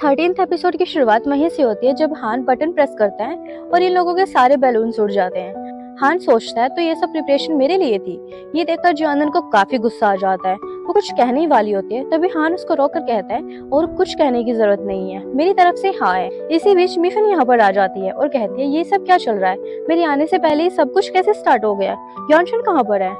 13th episode की शुरुआत वहीं से होती है जब हान बटन प्रेस करता है और इन लोगों के सारे बैलून्स उड़ जाते हैं। हान सोचता है तो ये सब प्रिपरेशन मेरे लिए थी। ये देखकर जियानन को काफी गुस्सा आ जाता है। वो कुछ कहने ही वाली होती है, तभी हान उसको रोककर कहता है और कुछ कहने की जरूरत नहीं है, मेरी तरफ से हाँ है। इसी बीच मिफन यहाँ पर आ जाती है और कहती है ये सब क्या चल रहा है, मेरे आने से पहले ही सब कुछ कैसे स्टार्ट हो गया। यानशन कहाँ पर है,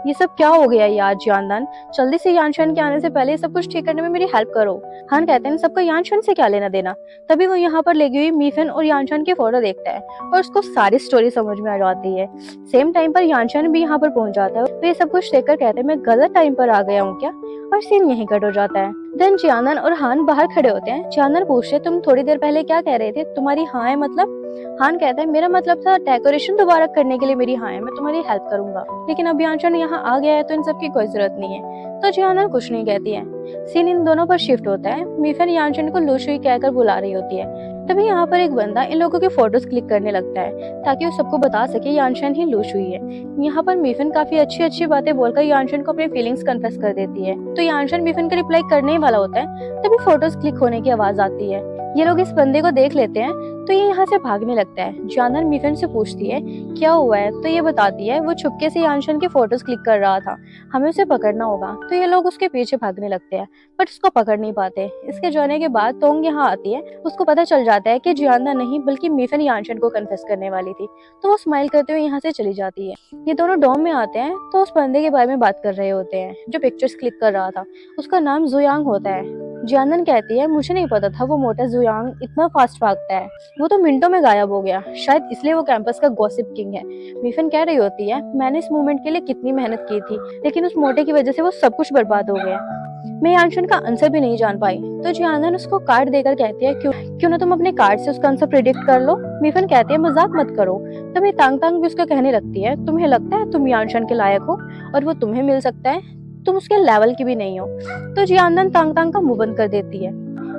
ये सब क्या हो गया यार जियानन, जल्दी से यानशन के आने से पहले ये सब कुछ ठीक करने में मेरी हेल्प करो। हान कहते हैं सबका यानशन से क्या लेना देना। तभी वो यहाँ पर लगी हुई मिफन और यानशन की फोटो देखता है और उसको सारी स्टोरी समझ में आ जाती है। सेम टाइम पर यानशन भी यहाँ पर पहुंच जाता है। तो ये सब कुछ देखकर कहते हैं मैं गलत टाइम पर आ गया हूँ क्या, और सीन यहीं कट हो जाता है। देन जियानन और हान बाहर खड़े होते हैं। जियानन पूछते तुम थोड़ी देर पहले क्या कह रहे थे, तुम्हारी हाँ है मतलब। हान कहता है मेरा मतलब था डेकोरेशन दोबारा करने के लिए मेरी हाँ है, मैं तुम्हारी हेल्प करूंगा, लेकिन अब यानशन यहाँ आ गया है तो इन सब की कोई जरूरत नहीं है। तो जियानन कुछ नहीं कहती है। सीन इन दोनों पर शिफ्ट होता है। मिफन यानशन को लूशुई कहकर बुला रही होती है। तभी यहाँ पर एक बंदा इन लोगों के फोटोज क्लिक करने लगता है ताकि वो सबको बता सके यानशन ही लूशुई है। यहाँ पर मिफन काफी अच्छी अच्छी बातें बोलकर यानशन को अपनी फीलिंग्स कन्फेस कर देती है। तो यानशन मिफन का रिप्लाई करने ही वाला होता है, तभी फोटोज क्लिक होने की आवाज आती है। ये लोग इस बंदे को देख लेते हैं तो ये यहाँ से भागने लगता है। जियानन मिफन से पूछती है क्या हुआ है, तो ये बताती है वो छुपके से यानशन की फोटोज क्लिक कर रहा था, हमें उसे पकड़ना होगा। तो ये लोग उसके पीछे भागने लगते हैं बट उसको पकड़ नहीं पाते। इसके जाने के बाद तोंग यहाँ आती है। उसको पता चल जाता है कि जियानन नहीं बल्कि मिफन यानशन को कन्फेस करने वाली थी, तो वो स्माइल करते हुए यहाँ से चली जाती है। ये दोनों डॉम में आते हैं तो उस बंदे के बारे में बात कर रहे होते हैं जो पिक्चर्स क्लिक कर रहा था। उसका नाम जुयांग होता है। जियानन कहती है मुझे नहीं पता था वो मोटा जुयांग इतना फास्ट भागता है, वो तो मिनटों में गायब हो गया, शायद इसलिए वो कैंपस का गॉसिप किंग है। मिफन कह रही होती है मैंने इस मूवमेंट के लिए कितनी मेहनत की थी, लेकिन उस मोटे की वजह से वो सब कुछ बर्बाद हो गया। मैं यानशन का आंसर भी नहीं जान पाई। तो जियानन उसको कार्ड देकर कहती है क्यों ना तुम अपने कार्ड से उसका आंसर प्रिडिक्ट कर लो। मिफन कहती है मजाक मत करो। तभी तांग तांग भी उसको कहने लगती है तुम्हें लगता है तुम यानशन के लायक हो और वो तुम्हें मिल सकता है, तुम उसके लेवल की भी नहीं हो। तो जियानन तांग तांग का मुंह बंद कर देती है।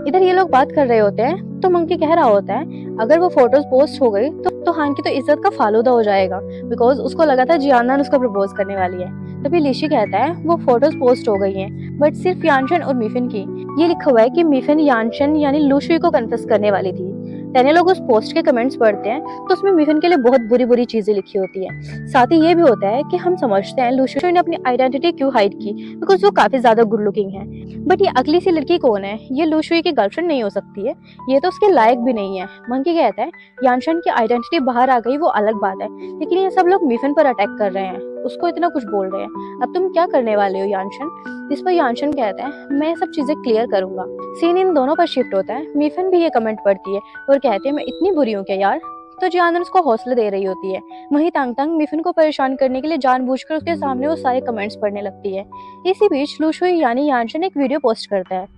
इधर ये लोग बात कर रहे होते हैं तो मंकी कह रहा होता है अगर वो फोटोज पोस्ट हो गई तो हान की तो इज्जत का फालूदा हो जाएगा, बिकॉज उसको लगा था जियानन उसको प्रपोज करने वाली है। तभी लिशी कहता है वो फोटोज पोस्ट हो गई हैं बट सिर्फ यानशन और मिफिन की। ये लिखा हुआ है कि मिफिन यानशन यानी लूशुई को कन्फेस करने वाली थी। तने लोग उस पोस्ट के कमेंट्स पढ़ते हैं तो उसमें मिफिन के लिए बहुत बुरी बुरी चीजें लिखी होती है। साथ ही ये भी होता है कि हम समझते हैं लूशुई ने अपनी आइडेंटिटी क्यों हाइड की, बिकॉज वो काफी ज्यादा गुड लुकिंग है। बट ये अगली सी लड़की कौन है, ये लूशुई की गर्लफ्रेंड नहीं हो सकती है, ये तो उसके लायक भी नहीं है। मंकी कहता है यानशन की आइडेंटिटी बाहर आ गई वो अलग बात है, लेकिन ये सब लोग मिफन पर अटैक कर रहे हैं, उसको इतना कुछ बोल रहे हैं, अब तुम क्या करने वाले हो यानशन। इस पर यानशन कहता है मैं सब चीजें क्लियर करूंगा। सीन इन दोनों पर शिफ्ट होता है। मिफन भी ये कमेंट पढ़ती है और कहती है मैं इतनी बुरी हूँ क्या यार। तो जियानन उसको हौसला दे रही होती है। वहीं तांग तांग मिफन को परेशान करने के लिए जानबूझकर उसके सामने वो सारे कमेंट्स पढ़ने लगती है। इसी बीच लूशुई यानी यानशन एक वीडियो पोस्ट करता है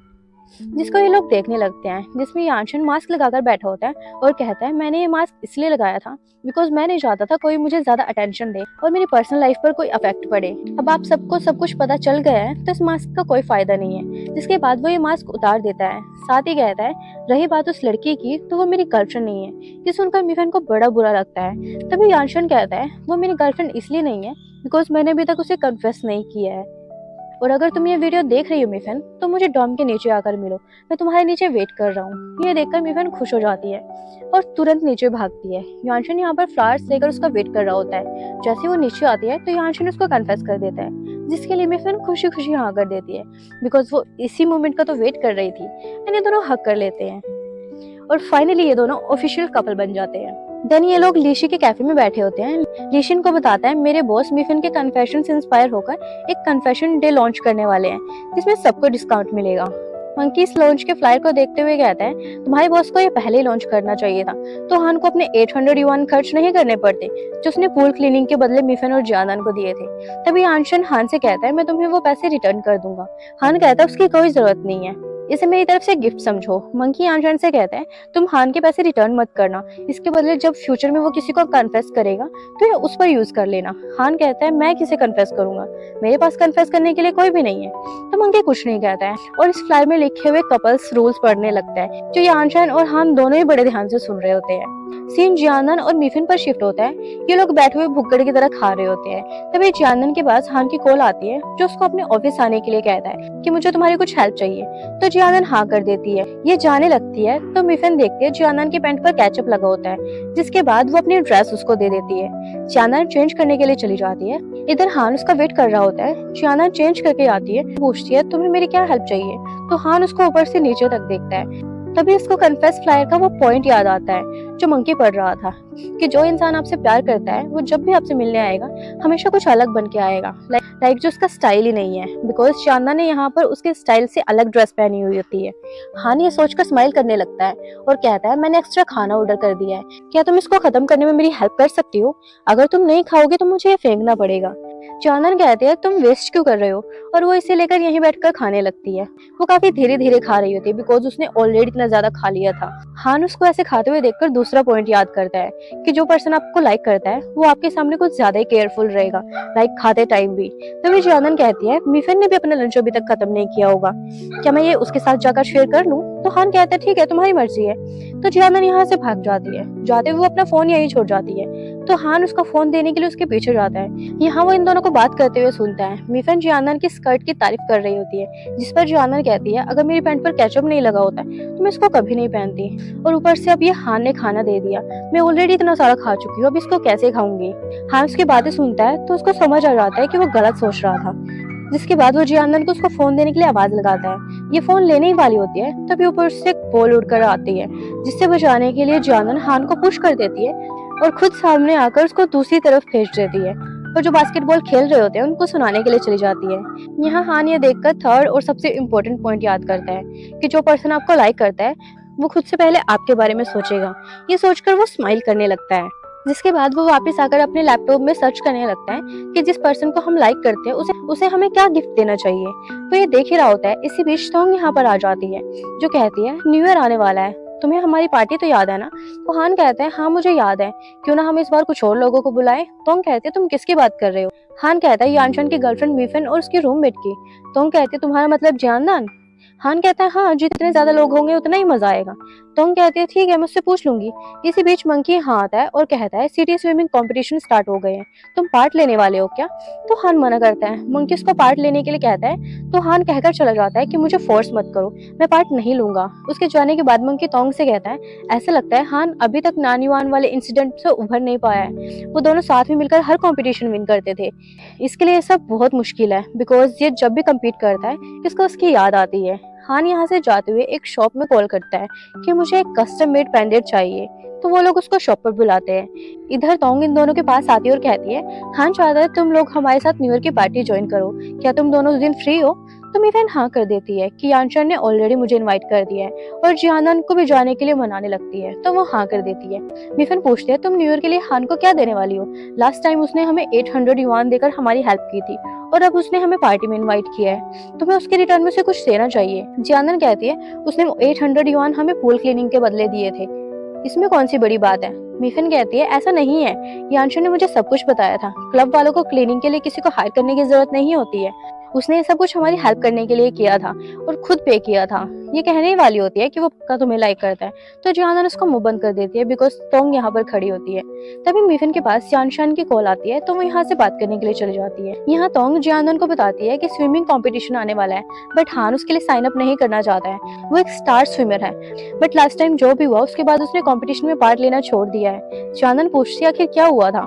जिसको ये लोग देखने लगते हैं, जिसमें यानशन मास्क लगाकर बैठा होता है और कहता है मैंने ये मास्क इसलिए लगाया था बिकॉज मैं नहीं चाहता था कोई मुझे ज्यादा अटेंशन दे और मेरी पर्सनल लाइफ पर कोई इफेक्ट पड़े। अब आप सबको सब कुछ पता चल गया है तो इस मास्क का कोई फायदा नहीं है। जिसके बाद वो ये मास्क उतार देता है। साथ ही कहता है रही बात उस लड़की की तो वो मेरी गर्लफ्रेंड नहीं है। ये सुनकर मिफन को बड़ा बुरा लगता है। तभी यानशन कहता है वो मेरी गर्लफ्रेंड इसलिए नहीं है बिकॉज मैंने अभी तक उसे कन्फेस नहीं किया है, और अगर तुम ये वीडियो देख रही हो मिफन तो मुझे डॉम के नीचे आकर मिलो, मैं तुम्हारे नीचे वेट कर रहा हूँ। ये देखकर मिफन खुश हो जाती है और तुरंत नीचे भागती है। यानशन यहाँ पर फ्लावर्स लेकर उसका वेट कर रहा होता है। जैसे वो नीचे आती है तो यानशन उसको कन्फेस कर देता है, जिसके लिए मिफन खुशी खुशी हाँ कर देती है बिकॉज वो इसी मोमेंट का तो वेट कर रही थी। ये दोनों हक कर लेते हैं और फाइनली ये दोनों ऑफिशियल कपल बन जाते हैं। देन ये लोग लीशी के कैफे में बैठे होते हैं। लीशी इनको बताता है मेरे बॉस मिफन के कन्फेशन से इंस्पायर होकर एक कन्फेशन डे लॉन्च करने वाले हैं जिसमें सबको डिस्काउंट मिलेगा। मंकी इस लॉन्च के फ्लायर को देखते हुए कहता है तुम्हारे बॉस को ये पहले ही लॉन्च करना चाहिए था, तो हान को अपने 800 युआन खर्च नहीं करने पड़ते जो उसने पूल क्लीनिंग के बदले मिफन और जियानन को दिए थे। तभी यानशन हान से कहता है मैं तुम्हें वो पैसे रिटर्न कर दूंगा। हान कहता है उसकी कोई जरूरत नहीं है, इसे मेरी तरफ से गिफ्ट समझो। मंकी यानशन से कहता है तुम हान के पैसे रिटर्न मत करना, इसके बदले जब फ्यूचर में वो किसी को कन्फेस करेगा तो ये उस पर यूज कर लेना। हान कहता है मैं किसे कन्फेस करूंगा, मेरे पास कन्फेस करने के लिए कोई भी नहीं है। तो मंकी कुछ नहीं कहता है और इस फ्लायर में लिखे हुए कपल्स रूल्स पढ़ने लगता है जो यानशन और हान दोनों ही बड़े ध्यान से सुन रहे होते हैं। सीन जियानन और मिफिन पर शिफ्ट होता है। ये लोग बैठे हुए भुक्कड़ की तरह खा रहे होते हैं। तभी जियानन के पास हान की कॉल आती है, जो उसको अपने ऑफिस आने के लिए कहता है कि मुझे तुम्हारी कुछ हेल्प चाहिए। तो जियानन हाँ कर देती है। ये जाने लगती है तो मिफिन देखती है जियानन के पैंट पर केचप लगा होता है, जिसके बाद वो अपनी ड्रेस उसको दे देती है। जियानन चेंज करने के लिए चली जाती है। इधर हान उसका वेट कर रहा होता है। जियानन चेंज करके आती है, पूछती है तुम्हें मेरी क्या हेल्प चाहिए। तो हान उसको ऊपर से नीचे तक देखता है। तभी उसको कन्फेस फ्लायर का वो पॉइंट याद आता है जो मंकी पढ़ रहा था, कि जो इंसान आपसे प्यार करता है वो जब भी आपसे मिलने आएगा हमेशा कुछ अलग बन के आएगा, लाइक जो उसका स्टाइल ही नहीं है, बिकॉज शानदा ने यहाँ पर उसके स्टाइल से अलग ड्रेस पहनी हुई होती है। हान ये सोचकर स्माइल करने लगता है और कहता है मैंने एक्स्ट्रा खाना ऑर्डर कर दिया है, क्या तुम इसको खत्म करने में मेरी हेल्प कर सकती हो? अगर तुम नहीं खाओगे तो मुझे ये फेंकना पड़ेगा। चांदन कहते हैं तुम वेस्ट क्यों कर रहे हो, और वो इसे लेकर यहीं बैठकर खाने लगती है। वो काफी धीरे धीरे खा रही होती है बिकॉज उसने ऑलरेडी इतना ज्यादा खा लिया था। हान उसको ऐसे खाते हुए देखकर दूसरा पॉइंट याद करता है कि जो पर्सन आपको लाइक करता है वो आपके सामने कुछ ज्यादा ही केयरफुल रहेगा, लाइक खाते टाइम भी। तभी चांदन कहती है मिफिन ने भी अपना लंच अभी तक खत्म नहीं किया होगा, क्या मैं ये उसके साथ जाकर शेयर कर लूं? तो हान कहता है ठीक है तुम्हारी मर्जी है। तो जियानन यहाँ से भाग जाती है। जाते हुए वो अपना फोन यहीं छोड़ जाती है। तो हान उसका फोन देने के लिए उसके पीछे जाता है। यहाँ वो इन दोनों को बात करते हुए सुनता है। मिफिन जियानन की स्कर्ट की तारीफ कर रही होती है, जिस पर जियानन कहती है अगर मेरी पैंट पर केचप नहीं लगा होता तो मैं इसको कभी नहीं पहनती, और ऊपर से अब ये हान ने खाना दे दिया, मैं ऑलरेडी इतना सारा खा चुकी हूँ, अब इसको कैसे खाऊंगी। हान उसकी बातें सुनता है तो उसको समझ आ जाता है कि वो गलत सोच रहा था। जिसके बाद वो जियानन को उसको फोन देने के लिए आवाज लगाता है। ये फोन लेने ही वाली होती है, तभी ऊपर से एक बॉल उड़कर आती है, जिससे बचाने के लिए जियानन हान को पुश कर देती है और खुद सामने आकर उसको दूसरी तरफ भेज देती है, और जो बास्केटबॉल खेल रहे होते हैं उनको सुनाने के लिए चली जाती है। यहाँ हान ये देखकर थर्ड और सबसे इम्पोर्टेंट पॉइंट याद करता है कि जो पर्सन आपको लाइक करता है वो खुद से पहले आपके बारे में सोचेगा। ये सोचकर वो स्माइल करने लगता है। जिसके बाद वो वापस आकर अपने लैपटॉप में सर्च करने लगता है कि जिस पर्सन को हम लाइक करते हैं उसे हमें क्या गिफ्ट देना चाहिए। तो ये देख ही रहा होता है। इसी बीच तोंग यहाँ पर आ जाती है, जो कहती है न्यू ईयर आने वाला है, तुम्हें हमारी पार्टी तो याद है ना? तो हान कहते हैं हाँ मुझे याद है, क्यों ना हम इस बार कुछ और लोगों को बुलाएं। तोंग कहते हैं तुम किसकी बात कर रहे हो? हान कहता है यानशन की गर्लफ्रेंड मिफिन और उसकी रूममेट की। तोंग कहते हैं तुम्हारा मतलब जियानन? हान कहता है हाँ जितने ज्यादा लोग होंगे उतना ही मजा आएगा। तोंग कहती है ठीक है मैं उससे पूछ लूंगी। इसी बीच मंकी यहाँ आता है और कहता है सिटी स्विमिंग कंपटीशन स्टार्ट हो गए हैं, तुम पार्ट लेने वाले हो क्या? तो हान मना करता है। मंकी उसको पार्ट लेने के लिए कहता है तो हान कहकर चला जाता है कि मुझे फोर्स मत करो, मैं पार्ट नहीं लूंगा। उसके जाने के बाद मंकी तोंग से कहता है ऐसा लगता है हान अभी तक नानीवान वाले इंसिडेंट से उभर नहीं पाया है, वो दोनों साथ में मिलकर हर कॉम्पिटिशन विन करते थे। इसके लिए सब बहुत मुश्किल है बिकॉज ये जब भी कम्पीट करता है इसको उसकी याद आती है। हान यहाँ से जाते हुए एक शॉप में कॉल करता है कि मुझे एक कस्टम मेड पेंडेंट चाहिए। तो वो लोग उसको शॉप पर बुलाते हैं। इधर तोंग इन दोनों के पास आती है और कहती है हान चाहता है तुम लोग हमारे साथ न्यू ईयर की पार्टी ज्वाइन करो, क्या तुम दोनों उस दिन फ्री हो? तो मिफिन हाँ कर देती है कि यानशन ने ऑलरेडी मुझे इनवाइट कर दिया है, और जियानन को भी जाने के लिए मनाने लगती है, तो वो हाँ कर देती है। मिफिन पूछते हैं तुम न्यू ईयर के लिए हान को क्या देने वाली हो? लास्ट टाइम उसने हमें 800 युआन देकर हमारी हेल्प की थी, और अब उसने हमें पार्टी में इनवाइट किया है, तुम्हें उसके रिटर्न में से कुछ देना चाहिए। जियानन कहती है उसने 800 युआन हमें पूल क्लीनिंग के बदले दिए थे, इसमें कौन सी बड़ी बात है? मिफिन कहती है ऐसा नहीं है, यानशन ने मुझे सब कुछ बताया था, क्लब वालों को क्लीनिंग के लिए किसी को हायर करने की जरूरत नहीं होती है, उसने ये सब कुछ हमारी हेल्प करने के लिए किया था और खुद पे किया था। ये कहने ही वाली होती है कि वो पक्का तुम्हें लाइक करता है, तो जियानन उसको मुंह बंद कर देती है बिकॉज तोंग यहाँ पर खड़ी होती है। तभी मिफिन के पास यानशन की कॉल आती है, तो वो यहाँ से बात करने के लिए चली जाती है। यहाँ तोंग जियानन को बताती है कि स्विमिंग कंपटीशन आने वाला है, बट हान उसके लिए साइन अप नहीं करना चाहता है, वो एक स्टार स्विमर है, बट लास्ट टाइम जो भी हुआ उसके बाद उसने कंपटीशन में पार्ट लेना छोड़ दिया है। जियानन पूछती है आखिर क्या हुआ था?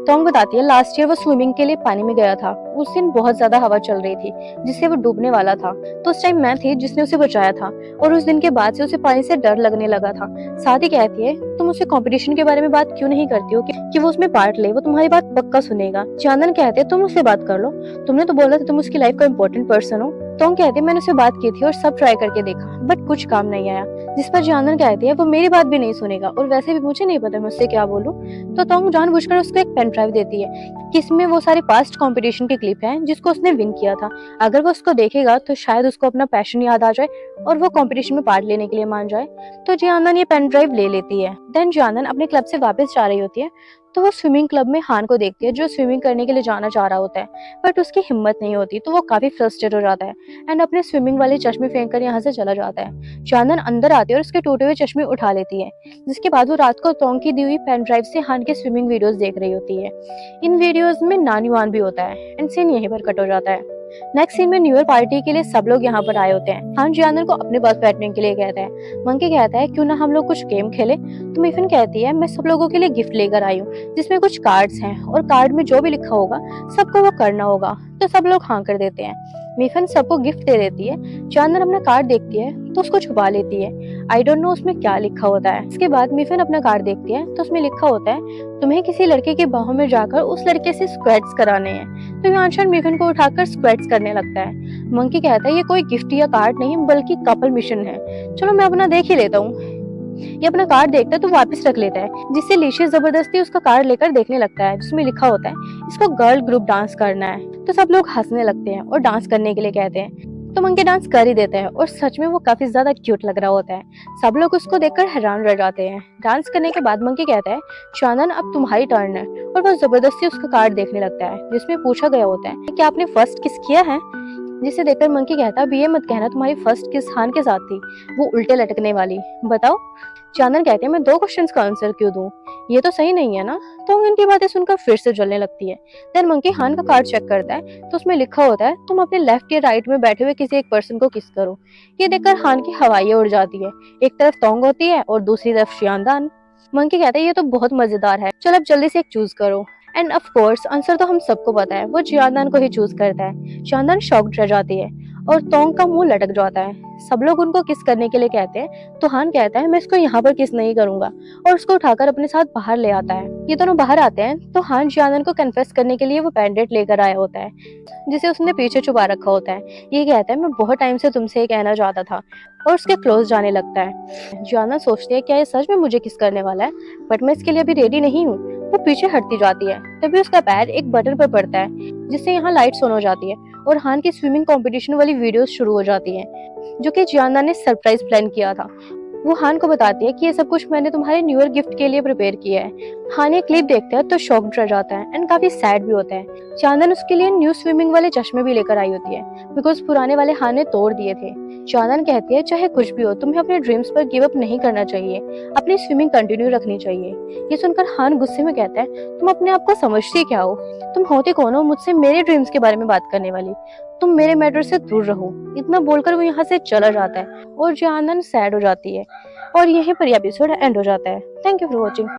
तोंग बताती है लास्ट ईयर वो स्विमिंग के लिए पानी में गया था, उस दिन बहुत ज्यादा हवा चल रही थी जिससे वो डूबने वाला था, तो उस टाइम मैं थी जिसने उसे बचाया था, और उस दिन के बाद से उसे पानी से डर लगने लगा था। साथ ही कहती है तुम उससे कंपटीशन के बारे में बात क्यों नहीं करती हो कि वो उसमें पार्ट ले, वो तुम्हारी बात पक्का सुनेगा। चांदन कहते तुम उससे बात कर लो, तुमने तो बोला था तुम उसकी लाइफ का इम्पोर्टेंट पर्सन हो। तोंग कहते मैंने उससे बात की थी और सब ट्राई करके देखा बट कुछ काम नहीं आया, जिस पर चांदन कहती है वो मेरी बात भी नहीं सुनेगा और वैसे भी मुझे नहीं पता मैं उससे क्या बोलूं। तो तोंग जानबूझकर उसको एक पेन ड्राइव देती है जिसमें वो सारे पास्ट कंपटीशन के क्लिप हैं जिसको उसने विन किया था। अगर वो उसको देखेगा तो शायद उसको अपना पैशन याद आ जाए और वो कंपटीशन में पार्ट लेने के लिए मान जाए। तो जियानन ये पेन ड्राइव ले लेती है। देन जानन अपने क्लब से वापस जा रही होती है तो वो स्विमिंग क्लब में हान को देखती है जो स्विमिंग करने के लिए जाना चाह रहा होता है, बट उसकी हिम्मत नहीं होती तो वो काफी फ्रस्ट्रेट हो जाता है एंड अपने स्विमिंग वाले चश्मे फेंक कर यहाँ से चला जाता है। जानन अंदर आती है और उसके टूटे हुए चश्मे उठा लेती है, जिसके बाद वो रात को तोंग की दी हुई पेन ड्राइव से हान के स्विमिंग वीडियोस देख रही होती है। इन वीडियोस में नानीवान भी होता है एंड सीन यहीं पर कट हो जाता है। नेक्स्ट सीन में न्यू ईयर पार्टी के लिए सब लोग यहाँ पर आए होते हैं। हान जियानर को अपने पास बैठने के लिए कहता है। मंकी कहता है क्यों ना हम लोग कुछ गेम खेले। तो मिफिन कहती है मैं सब लोगों के लिए गिफ्ट लेकर आई हूँ जिसमें कुछ कार्ड्स हैं और कार्ड में जो भी लिखा होगा सबको वो करना होगा। तो सब लोग हाँ कर देते हैं। मिफिन सबको गिफ्ट दे देती है। जियानर अपना कार्ड देखती है तो उसको छुपा लेती है। आई डोंट नो उसमें क्या लिखा होता है। इसके बाद मिफिन अपना कार्ड देखती है तो उसमें लिखा होता है तुम्हें किसी लड़के की बाहों में जाकर उस लड़के से स्क्वैट्स कराने हैं। तो यानशन मिफिन को उठाकर स्क्वैट्स करने लगता है। मंकी कहता है ये कोई गिफ्ट या कार्ड नहीं बल्कि कपल मिशन है, चलो मैं अपना देख ही लेता हूँ। ये अपना कार्ड देखता है तो वापस रख लेता है, जिससे लीशी जबरदस्ती उसका कार्ड लेकर देखने लगता है जिसमें लिखा होता है इसको गर्ल ग्रुप डांस करना है। तो सब लोग हंसने लगते हैं और डांस करने के लिए कहते हैं। तो मंकी डांस कर ही देता है और सच में वो काफी ज्यादा क्यूट लग रहा होता है। सब लोग उसको देखकर हैरान रह जाते हैं। डांस करने के बाद मंकी कहता है चांदन अब तुम्हारी टर्न है, और वो जबरदस्ती उसका कार्ड देखने लगता है जिसमें पूछा गया होता है कि आपने फर्स्ट किस किया है। जिसे देखकर मंकी कहता है ये मत कहना तुम्हारी फर्स्ट किस हान के साथ थी, वो उल्टे लटकने वाली। बताओ। चांदन कहते हैं मैं 2 क्वेश्चंस का आंसर क्यों दूं, ये तो सही नहीं है ना। तो इनकी बातें सुनकर फिर से जलने लगती है। देन मंकी हान का कार्ड चेक करता है तो उसमें लिखा होता है तुम अपने लेफ्ट या राइट में बैठे हुए किसी एक पर्सन को किस करो। ये देखकर हान की हवाइयां उड़ जाती है। एक तरफ तोंग होती है और दूसरी तरफ शियानदान। मंकी कहता है ये तो बहुत मजेदार है, चल अब जल्दी से एक चूज करो। एंड ऑफ कोर्स आंसर तो हम सबको पता है, वो जियानदान को ही चूज करता है। शानदान शॉक्ड रह जाती है और तोंग का मुंह लटक जाता है। सब लोग उनको किस करने के लिए कहते हैं तो हान कहता है मैं इसको यहाँ पर किस नहीं करूंगा, और उसको उठाकर अपने साथ बाहर ले आता है। ये दोनों बाहर आते हैं तो हान जियानदान को कन्फेस करने के लिए वो बैंडेड लेकर आया होता है जिसे उसने पीछे छुपा रखा होता है। ये कहता है मैं बहुत टाइम से तुमसे ये कहना चाहता था, और उसके क्लोज जाने लगता है। जियाना सोचती है क्या ये सच में मुझे किस करने वाला है, बट मैं इसके लिए अभी रेडी नहीं हूँ। वो पीछे हटती जाती है। तभी उसका पैर एक बटन पर पड़ता है जिससे यहाँ लाइट्स ऑन हो जाती है और हान की स्विमिंग कंपटीशन वाली वीडियोस शुरू हो जाती हैं जो कि जियाना ने सरप्राइज प्लान किया था। वो हान को बताती है कि ये सब कुछ मैंने तुम्हारे न्यू ईयर गिफ्ट के लिए प्रिपेयर किया है। हान ये क्लिप देखता है तो शॉक्ड रह जाता है एंड काफी सैड भी होता है। चांदन उसके लिए न्यू स्विमिंग वाले चश्मे भी लेकर आई होती है बिकॉज पुराने वाले हान ने तोड़ दिए थे। चांदन कहती है चाहे कुछ भी हो तुम्हें अपने ड्रीम्स पर गिव अप नहीं करना चाहिए, अपनी स्विमिंग कंटिन्यू रखनी चाहिए। ये सुनकर हान गुस्से में कहता है तुम अपने आप को समझती क्या हो, तुम होते कौन हो मुझसे मेरे ड्रीम्स के बारे में बात करने वाली, तुम मेरे मैटर से दूर रहो। इतना बोलकर वो यहाँ से चला जाता है और जानन सैड हो जाती है और यहीं पर एपिसोड एंड हो जाता है। Thank you for watching.